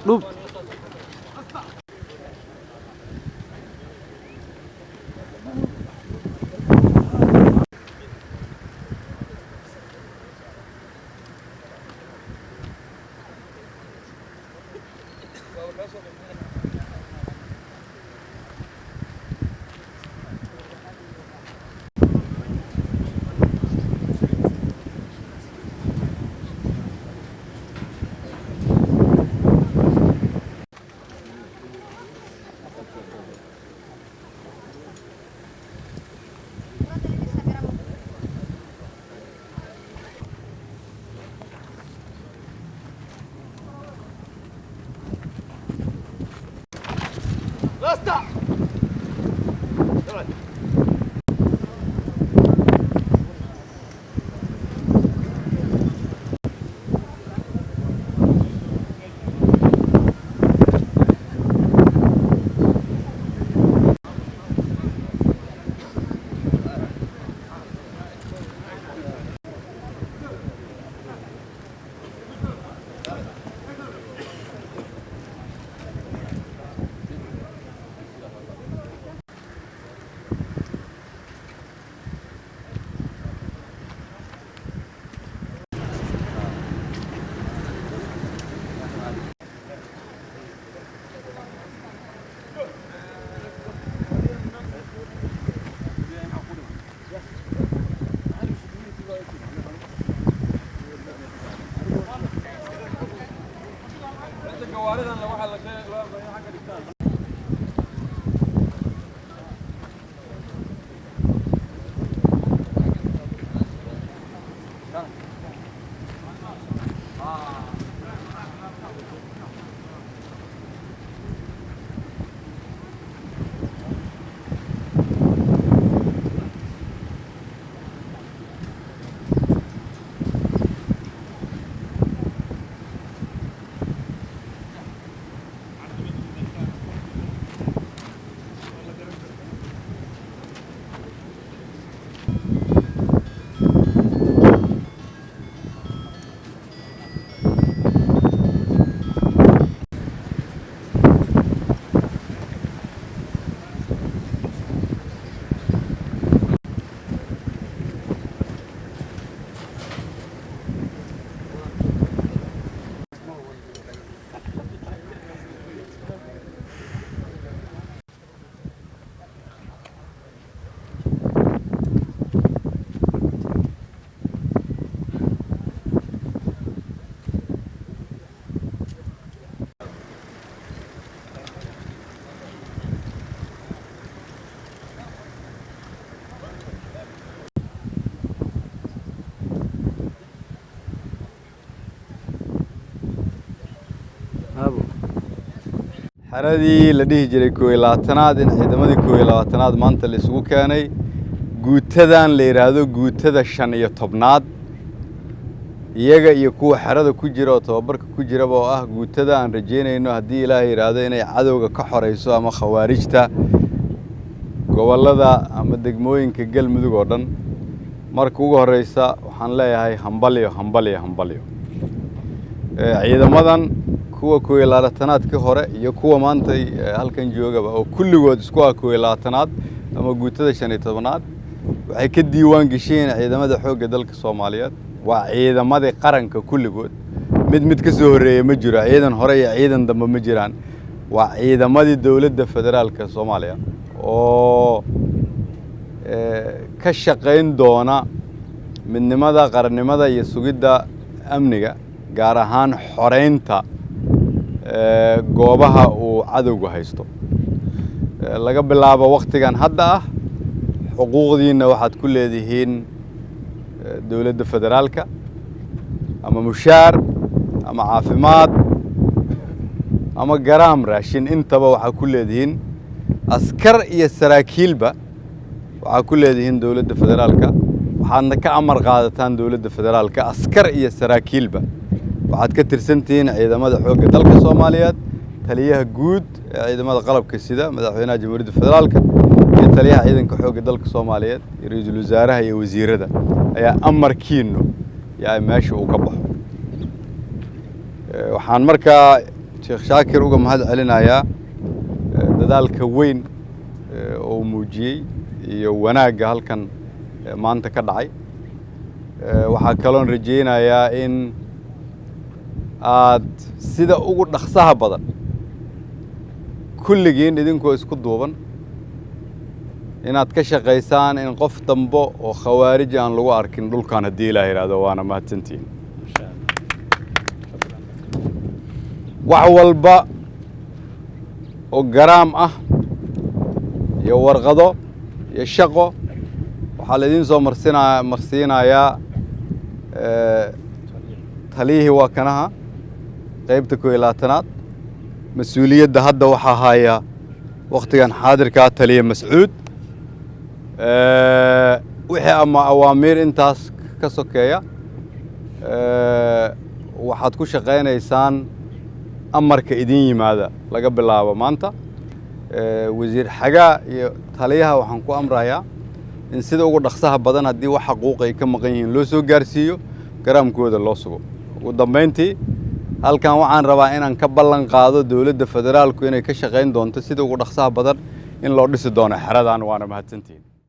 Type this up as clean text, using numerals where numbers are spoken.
دوب xaradii la dhihi jiray 21aad in ciidamadii 21aad maanta la isugu keenay guutadan la yiraahdo guutada 15aad iyaga iyo kuwa xarada ku jira oo tababarka ku jira oo ah guutada aan rajeynayno hadii Ilaahay yiraahdo inay cadawga ka xoreyso ama khawaarijta gobolada ama degmooyinka galmudug oo dhan marka ugu horeysa waxaan leeyahay hambalyo ciidamadan kuwa 21aad ka hore iyo kuwa maanta halkan joogaba oo kulligood isku ah 21aad ama guutada 15aad waxay ka diiwaan gasheen ciidamada xoogga dalka Soomaaliyeed waa ciidamadii qaranka kulligood mid ka soo horeeyay ma jiro ciidan hore iyo ciidan dambe ma jiraan waa ciidamadii dawladda federaalka Soomaaliya oo ka shaqeyn doona midnimada qarannimada iyo sugidda amniga gaar ahaan xoreynta goobaha uu cadawgu haysto laga bilaabo waqtigan hadda ah xuquuqdiina waxaad ku leedihiin dawladda federaalka ama mushaar ama caafimaad ama garaam raashin intaba waxa ku leedihiin askar iyo saraakiilba waxa ku leedihiin dawladda federaalka waxaadna ka amar qaadataan dawladda federaalka askar iyo saraakiilba waxaad ka tirsantihiin ciidamada xoogga dalka Soomaaliyeed taliyaha guud ee ciidamada qalabka sida madaxweynaha jamhuuriyadda federaalka iyo taliyaha ciidanka xoogga dalka Soomaaliyeed iyo ra'iisul wasaaraha iyo wasiirada ayaa amarkiinu yaa meesha uu ka baxo waxaan markaa sheekh shaakir uga mahad celinayaa dadaalka weyn oo muujiyey iyo wanaagga halkan maanta ka dhacay waxaa kaloon rajaynayaa in aad sida ugu dhaqsaha badan kulligiin idinkoo isku duuban inaad ka shaqaysaan in qof dambe oo khawaarij aan lagu arkin dhulkan haddii ilaaha yidhaahdo waana mahadsantihiin wax walba oo garaam ah iyo warqado iyo shaqo waxaa la idiin soo marsiinayaa taliyihii waa kanaha qaybta 11aad mas-uuliyadda hadda waxaa haya waqtigan xaadirkaa taliye mascuud wixii ama awaamiir intaas ka sokeeya waxaad ku shaqaynaysaan amarka idin yimaada laga bilaabo maanta wasiir xagaa iyo taliyaha waxaan ku amrayaa in sida ugu dhaqsaha badan haddii wax xuquuq ay ka maqan yihiin loo soo gaarsiiyo garaamkooda loo sugo ugu dambeyntii halkan waxaan rabaa inaan ka ballan qaado dowladda federaalku inay ka shaqayn doonto sida ugu dhaqsaha badan in loo dhisi doono xeradan waana mahadsantihiin